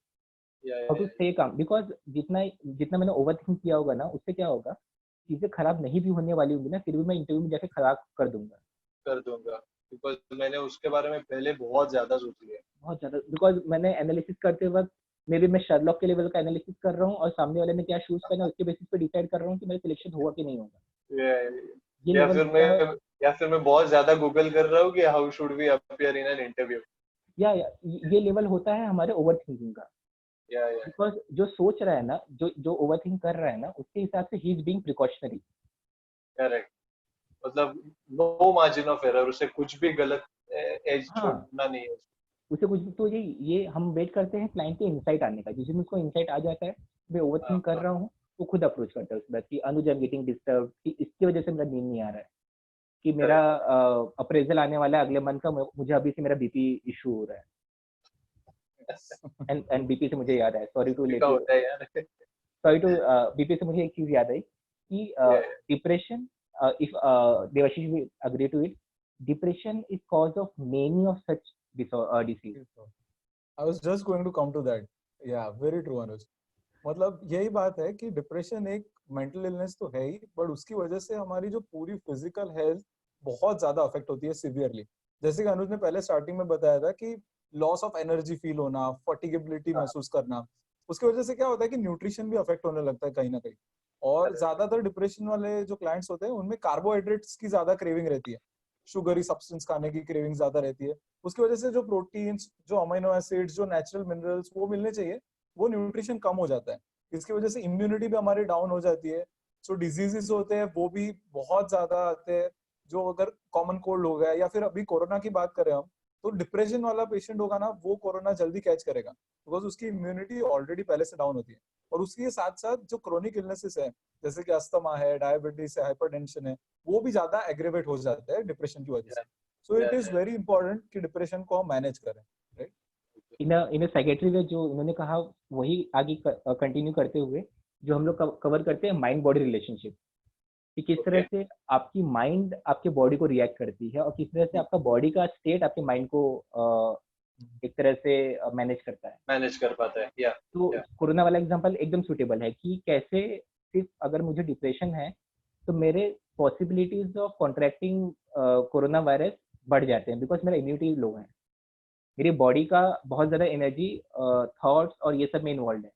how to stay calm. Because जितना मैंने overthink किया होगा ना, उससे क्या होगा, चीजें खराब नहीं भी होने वाली होंगी ना, फिर भी मैं इंटरव्यू में जाके खराब कर दूंगा बिकॉज मैंने उसके बारे में पहले बहुत ज्यादा सोच लिया। बहुत ज्यादा, बिकॉज मैंने एनालिसिस करते वक्त मे बी मैं शर्लॉक के लेवल का एनालिसिस कर रहा हूँ और सामने वाले ने क्या शूज पहना उसके बेसिस पे डिसाइड कर रहा हूँ कि मेरा सिलेक्शन होगा कि नहीं होगा। ये या लेवल फिर होता है, मैं बहुत ज्यादा गूगल कर रहा हूँ कि how should we appear in an interview. या ये लेवल होता है हमारे ओवर थिंकिंग का। या बिकॉज जो सोच रहा है ना, जो जो ओवर थिंक कर रहा है ना, उसके हिसाब से he is being precautionary. Correct. मतलब नो मार्जिन ऑफ एरर, उसे कुछ भी गलत एज हाँ, छोड़ना नहीं है। उसे कुछ भी, तो ये हम वेट करते हैं क्लाइंट के इंसाइट आने का। जिस दिन उसको इंसाइट आ जाता है मैं ओवर हाँ थिंक कर हाँ रहा हूँ, वो खुद अप्रोच करता है उसके बाद कि अनुज आई एम गेटिंग डिस्टर्ब, कि इसकी वजह से मेरा नींद नहीं आ रहा है, कि मेरा करेक्ट। अप्रेजल आने वाला है अगले मंथ का, मुझे अभी से मेरा बीपी इशू हो रहा है। एंड बीपी से मुझे याद है, सॉरी टू सभी का लेट यू, होता है यार। सॉरी टू, बीपी से मुझे एक चीज याद आई कि Yeah, depression, if Devashish will agree to it, depression is cause of many of such disease. I was just going to come to that. Yeah, very true, Anuj. मतलब यही बात है कि डिप्रेशन एक मेंटल इलनेस तो है ही, बट उसकी वजह से हमारी जो पूरी फिजिकल हेल्थ बहुत ज्यादा अफेक्ट होती है सिवियरली। जैसे कि अनुज ने पहले स्टार्टिंग में बताया था कि लॉस ऑफ एनर्जी फील होना, फटीगेबिलिटी हाँ, महसूस करना, उसकी वजह से क्या होता है कि न्यूट्रिशन भी अफेक्ट होने लगता है कहीं ना कहीं। और correct, ज्यादातर डिप्रेशन वाले जो क्लाइंट्स होते हैं उनमें कार्बोहाइड्रेट्स की ज्यादा क्रेविंग रहती है, शुगरी सब्सटेंस खाने की क्रेविंग ज्यादा रहती है। उसकी वजह से जो प्रोटीन्स, जो अमीनो एसिड्स, जो नेचुरल मिनरल्स वो मिलने चाहिए, वो न्यूट्रिशन कम हो जाता है। इसकी वजह से इम्यूनिटी भी हमारी डाउन हो जाती है। सो डिजीजेस होते हैं वो भी बहुत ज्यादा आते हैं। जो अगर कॉमन कोल्ड हो गया या फिर अभी कोरोना की बात करें हम, तो डिप्रेशन वाला पेशेंट होगा ना, वो कोरोना जल्दी कैच करेगा बिकॉज उसकी इम्यूनिटी ऑलरेडी पहले से डाउन होती है। और उसके साथ साथ जो क्रोनिक इलनेसेस है, जैसे कि अस्थमा है, डायबिटीज है, हाइपरटेंशन है, वो भी ज्यादा एग्रेवेट हो जाते हैं डिप्रेशन की वजह से। yeah, so it is yeah, very important कि डिप्रेशन को हम मैनेज करें, राइट। इन साइकेट्री में जो उन्होंने कहा, वही आगे कंटिन्यू करते हुए जो हम लोग कवर करते हैं, माइंड बॉडी रिलेशनशिप, कि किस तरह ओके, से आपकी माइंड आपके बॉडी को रिएक्ट करती है और किस तरह से आपका बॉडी का स्टेट आपके माइंड को एक तरह से मैनेज करता है। मैनेज कर पाता है। या तो या कोरोना वाला एग्जांपल एकदम सूटेबल है कि कैसे सिर्फ अगर मुझे डिप्रेशन है तो मेरे possibilities of contracting corona virus बढ़ जाते हैं, बिकॉज मेरा इम्यूनिटी लो है, मेरी बॉडी का बहुत ज़्यादा एनर्जी थॉट्स और ये सब में इन्वॉल्व है।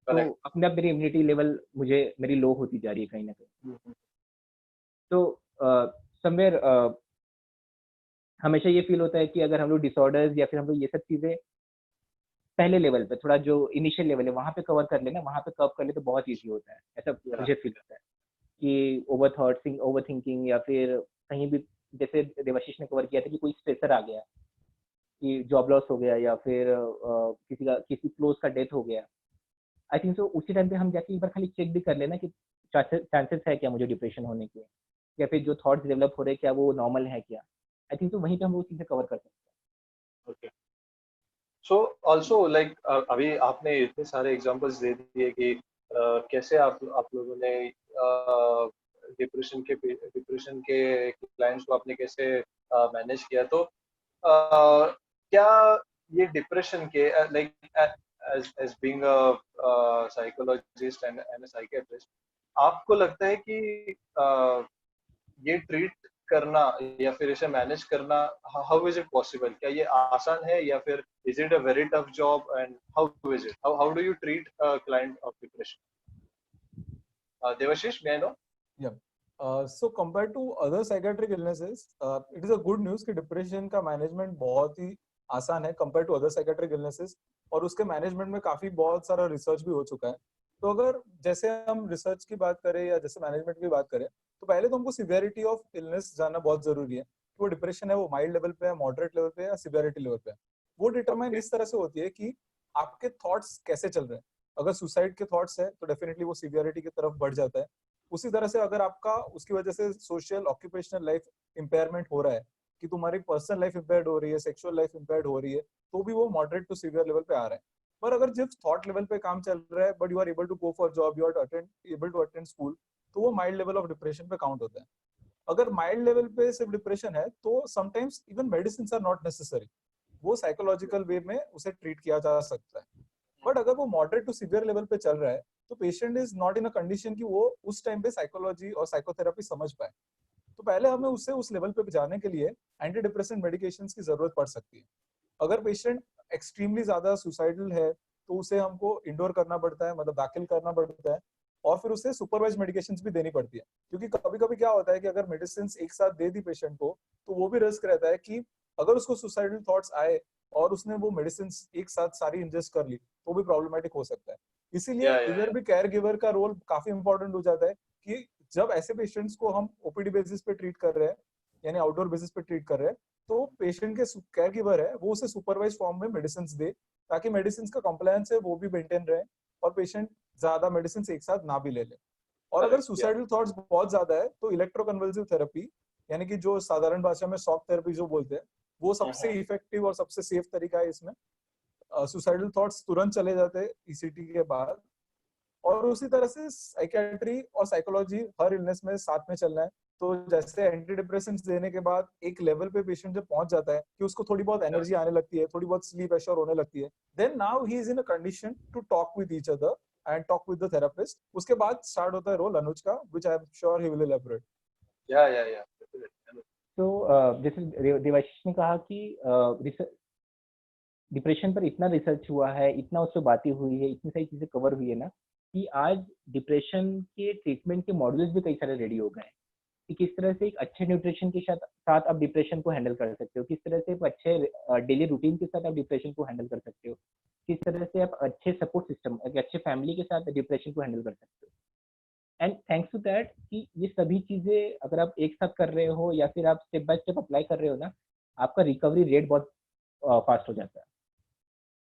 तो करेक्ट। अपने आप मेरी इम्यूनिटी लेवल मुझे मेरी लो होती जा रही है कहीं ना कहीं। तो समवेयर हमेशा ये फील होता है कि अगर हम लोग डिसऑर्डर्स या फिर हम लोग ये सब चीज़ें पहले लेवल पे, थोड़ा जो इनिशियल लेवल है वहाँ पे कवर कर लेना, वहाँ पे कवर कर ले तो बहुत ईजी होता है, ऐसा या मुझे फील होता है कि ओवर थिंकिंग या फिर कहीं भी, जैसे देवाशीष ने कवर किया था कि कोई स्ट्रेसर आ गया, कि जॉब लॉस हो गया या फिर किसी क्लोज का डेथ हो गया, आई थिंक सो उसी टाइम पे हम जाके एक बार खाली चेक भी कर लेना कि चांसेस है क्या मुझे डिप्रेशन होने के, या फिर जो थॉट्स डेवलप हो रहे हैं क्या वो नॉर्मल है क्या। आई थिंक तो वहीं पे हम वो चीज़ें कवर कर सकते ओके। सो ऑल्सो लाइक अभी आपने इतने सारे एग्जांपल्स दे दिए कि कैसे आप लोगों ने डिप्रेशन के क्लाइंट्स को आपने कैसे मैनेज किया। तो क्या ये डिप्रेशन के like as being a psychologist and a psychiatrist, आपको लगता है कि ये ट्रीट करना या फिर इसे मैनेज करना, हाउ इज इट पॉसिबल? क्या ये आसान है या फिर is it a very tough job? And how is it, how do you treat a client of depression? Devashish, may I know? Yeah. So compared to other psychiatric illnesses, it is a good news कि depression का management बहुत ही आसान है compared to other psychiatric illnesses, और उसके management में काफी बहुत सारा रिसर्च भी हो चुका है। तो अगर जैसे हम रिसर्च की बात करें या जैसे मैनेजमेंट की बात करें, तो पहले तो हमको सिवियरिटी ऑफ इलनेस जानना बहुत जरूरी है कि वो डिप्रेशन है वो माइल्ड लेवल पे है, मॉडरेट लेवल पे है या सिवियरिटी लेवल पे है। वो डिटरमाइन Okay. इस तरह से होती है कि आपके थॉट्स कैसे चल रहे हैं। अगर सुसाइड के थॉट्स है तो डेफिनेटली वो सिवियरिटी की तरफ बढ़ जाता है। उसी तरह से अगर आपका उसकी वजह से सोशल ऑक्यूपेशनल लाइफ इम्पेयरमेंट हो रहा है, कि तुम्हारी पर्सनल लाइफ इम्पेयर्ड हो रही है, सेक्सुअल लाइफ इम्पेयर्ड हो रही है, तो भी वो मॉडरेट टू सीवियर लेवल पे आ रहा है। पर अगर जब थॉट लेवल पे काम चल रहा है but you are able to go for job, you are able to attend school, तो वो माइल्ड लेवल ऑफ डिप्रेशन पे काउंट होता है। अगर माइल्ड लेवल पे सिर्फ डिप्रेशन है तो sometimes even medicine are not necessary, वो साइकोलॉजिकल वे में उसे ट्रीट किया जा सकता है। बट अगर वो मॉडरेट टू सीवियर लेवल पे चल रहा है तो patient is not in a condition कि वो उस टाइम पे साइकोलॉजी और साइकोथेरेपी समझ पाए। तो पहले हमें उससे उस लेवल पे जाने के लिए एंटी डिप्रेसेंट मेडिकेशंस की जरूरत पड़ सकती है। अगर पेशेंट एक्सट्रीमली ज्यादा सुसाइडल है तो उसे हमको इंडोर करना पड़ता है, मतलब दाखिल करना पड़ता है। और फिर उसे सुपरवाइज मेडिकेशंस भी देनी पड़ती है, क्योंकि कभी कभी क्या होता है कि अगर मेडिसिन एक साथ दे दी पेशेंट को तो वो भी रिस्क रहता है कि अगर उसको सुसाइडल थॉट्स आए और उसने वो मेडिसिन एक साथ सारी इंजेस्ट कर ली तो भी प्रॉब्लमेटिक हो सकता है। इसीलिए इधर भी केयर गिवर का रोल काफी इंपॉर्टेंट हो जाता है कि जब ऐसे पेशेंट्स को हम ओपीडी बेसिस पे ट्रीट कर रहे हैं यानी आउटडोर बेसिस पे ट्रीट कर रहे हैं तो पेशेंट के केयर गिवर है वो उसे सुपरवाइज फॉर्म में मेडिसिन दे ताकि मेडिसिन का कंप्लायंस है वो भी मेंटेन रहे और पेशेंट ज्यादा मेडिसिन एक साथ ना भी ले ले। और अगर सुसाइडल थॉट्स बहुत ज्यादा है तो इलेक्ट्रोकन्वल्सिव थेरेपी यानी कि जो साधारण भाषा में शॉक थेरेपी जो बोलते हैं वो सबसे इफेक्टिव और सबसे सेफ तरीका है। इसमें सुसाइडल थॉट्स तुरंत चले जाते हैं ईसीटी के बाद। और उसी तरह से साइकियाट्री और साइकोलॉजी हर इलनेस में साथ में चलना है। तो जैसे एंटी डिप्रेसेंट्स देने के बाद एक लेवल पे पेशेंट जब पहुंच जाता है कि उसको थोड़ी बहुत एनर्जी आने लगती है, थोड़ी बहुत स्लीप एश्योर होने लगती है, then now he is in a condition to talk with each other and talk with the therapist. उसके बाद स्टार्ट होता है रोल अनुज का, which I am sure he will elaborate. या तो जैसे देवाशीष ने कहा कि डिप्रेशन पर इतना रिसर्च हुआ है, इतना उससे बातें हुई है, इतनी सारी चीजें कवर हुई है ना कि आज डिप्रेशन के ट्रीटमेंट के मॉड्यूल्स भी कई सारे रेडी हो गए हैं कि किस तरह से एक अच्छे न्यूट्रिशन के साथ आप डिप्रेशन को हैंडल कर सकते हो, किस तरह से एक अच्छे डेली रूटीन के साथ आप डिप्रेशन को हैंडल कर सकते हो, किस तरह से आप अच्छे सपोर्ट सिस्टम, एक अच्छे फैमिली के साथ डिप्रेशन को हैंडल कर सकते हो। एंड थैंक्स टू दैट कि ये सभी चीजें अगर आप एक साथ कर रहे हो या फिर आप स्टेप बाय स्टेप अप्लाई कर रहे हो ना, आपका रिकवरी रेट बहुत फास्ट हो जाता है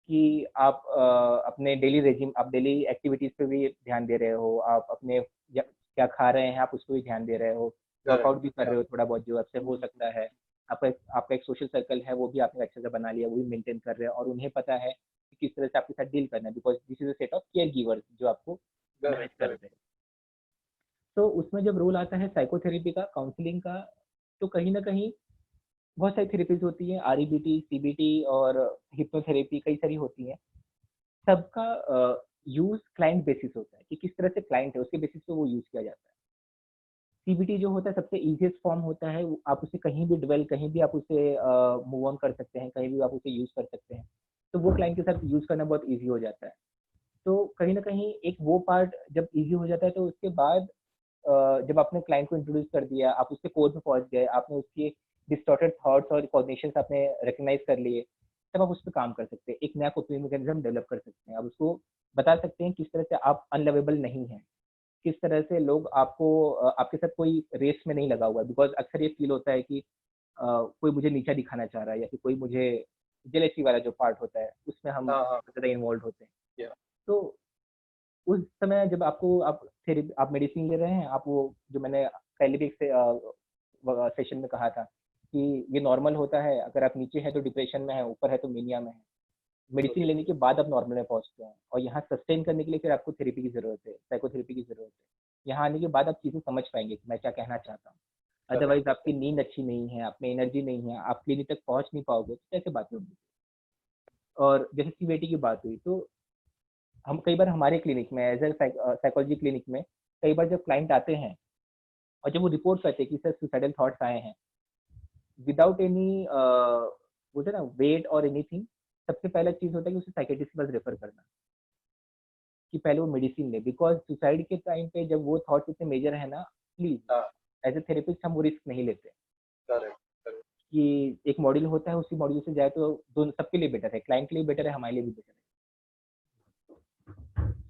कि आप अपने डेली रेजिम, आप डेली एक्टिविटीज पे भी ध्यान दे रहे हो, आप अपने क्या खा रहे हैं आप उस पर भी ध्यान दे रहे हो, वर्कआउट भी कर रहे हो थोड़ा बहुत जो आपसे हो सकता है, आपका एक सोशल सर्कल है वो भी आपने अच्छे से बना लिया, वो भी मेंटेन कर रहे हैं और उन्हें पता है कि किस तरह से आपके साथ डील करना है, because this is a set of care givers जो आपको मैनेज कर रहे हैं। तो उसमें जब रोल आता है साइकोथेरेपी का, काउंसलिंग का, तो कहीं ना कहीं बहुत सारी थेरेपीज होती हैं, आरईबीटी, सीबीटी और हिप्नोथेरेपी कई सारी होती हैं। सबका यूज क्लाइंट बेसिस होता है कि किस तरह से क्लाइंट है उसके बेसिस पे वो यूज किया जाता है। सीबीटी जो होता है सबसे इजीएस्ट फॉर्म होता है, आप उसे कहीं भी डिवेल, कहीं भी आप उसे मूव ऑन कर सकते हैं, कहीं भी आप उसे यूज कर सकते हैं, तो वो क्लाइंट के साथ यूज करना बहुत ईजी हो जाता है। तो कहीं ना कहीं एक वो पार्ट जब ईजी हो जाता है तो उसके बाद जब आपने क्लाइंट को इंट्रोड्यूस कर दिया, आप उसके कोर में पहुंच गए, आपने उसके डिस्टॉर्टेड थॉट्स और कॉग्निशंस आपने रिकग्नाइज कर लिए, तब आप उस पर काम कर सकते हैं, एक नया कोपिंग मैकेनिज्म डेवलप कर सकते हैं। आप उसको बता सकते हैं किस तरह से आप अनलवेबल नहीं हैं, किस तरह से लोग आपको आपके साथ कोई रेस में नहीं लगा हुआ है, बिकॉज अक्सर ये फील होता है कि कोई मुझे नीचा दिखाना चाह रहा है या फिर कोई मुझे जेलेसी वाला जो पार्ट होता है उसमें हम ज़्यादा इन्वॉल्व होते हैं। तो उस समय जब आप थेरेपी, आप मेडिसिन ले रहे हैं, आप वो जो मैंने पहले भी एक सेशन में कहा था कि ये नॉर्मल होता है, अगर आप नीचे हैं तो डिप्रेशन में है, ऊपर है तो मेनिया में है। मेडिसिन लेने के बाद आप नॉर्मल में पहुंचते हैं और यहाँ सस्टेन करने के लिए फिर आपको थेरेपी की जरूरत है, साइकोथेरेपी की जरूरत है। यहाँ आने के बाद आप चीजें समझ पाएंगे कि मैं क्या कहना चाहता हूँ। अदरवाइज आपकी नींद अच्छी नहीं है, आप में एनर्जी नहीं है, आप क्लिनिक तक पहुंच नहीं पाओगे, तो कैसे बातें होंगी। और जैसे सीबीटी की बात हुई, तो हम कई बार हमारे क्लिनिक में एज ए साइकोलॉजी क्लिनिक में कई बार जब क्लाइंट आते हैं और जब वो रिपोर्ट करते हैं कि सर सुसाइडल थॉट्स आए हैं विदाउट एनी बोलते ना वेट और एनीथिंग, सबसे पहला चीज होता है कि उसे साइकेट्रिस्ट के पास रेफर करना कि पहले वो मेडिसिन ले, बिकॉज सुसाइड के टाइम पे जब वो थॉट्स इतने मेजर है ना, प्लीज एज ए थेरेपिस्ट हम वो रिस्क नहीं लेते कि एक मॉड्यूल होता है उसी मॉड्यूल से जाए तो दोनों सबके लिए बेटर है, क्लाइंट के लिए बेटर है, हमारे लिए भी बेटर है।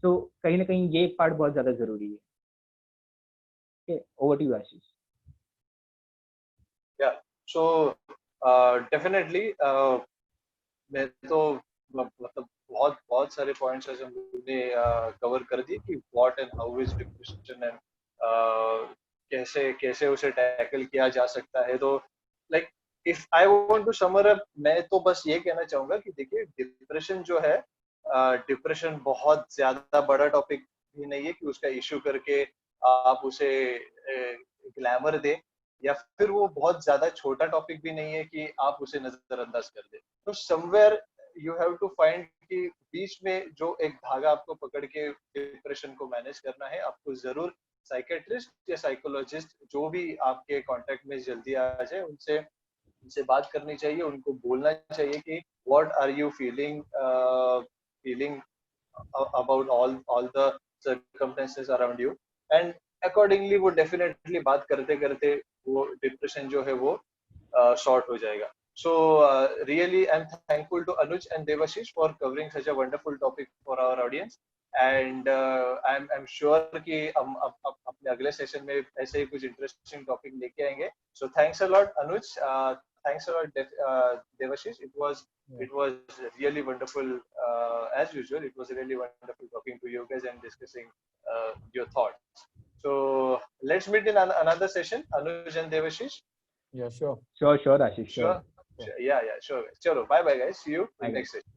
तो कहीं ना कहीं ये पार्ट बहुत ज्यादा जरूरी है। Over to you Ashish. So definitely मैं तो मतलब बहुत सारे पॉइंट्स ऐसे हमने कवर कर दिए कि what and how is depression and कैसे कैसे उसे टैकल किया जा सकता है। तो like if I want to sum up, मैं तो बस ये कहना चाहूंगा कि देखिए डिप्रेशन जो है, डिप्रेशन बहुत ज्यादा बड़ा टॉपिक भी नहीं है कि उसका इश्यू करके आप उसे ग्लैमर दे, या फिर वो बहुत ज्यादा छोटा टॉपिक भी नहीं है कि आप उसे नजरअंदाज कर दे। तो somewhere you have to find कि बीच में जो एक धागा आपको पकड़ के डिप्रेशन को मैनेज करना है, आपको जरूर साइकेट्रिस्ट या साइकोलॉजिस्ट जो भी आपके कांटेक्ट में जल्दी आ जाए उनसे बात करनी चाहिए, उनको बोलना चाहिए कि what are you feeling about all the circumstances around you, and accordingly वो definitely बात करते करते वो depression जो है वो short हो जाएगा. So really I'm thankful to Anuj and Devashish for covering such a wonderful topic for our audience, and I'm sure कि हम अपने अगले सेशन में ऐसे ही कुछ इंटरेस्टिंग टॉपिक लेके आएंगे. So thanks a lot Anuj, thanks a lot Devashish. It was really wonderful, as usual. It was really wonderful talking to you guys and discussing your thoughts. So let's meet in another session, Anuj and Devashish. Yeah, sure. Sure, Ashish. Sure. Yeah, sure. Chalo, bye guys. See you in next session.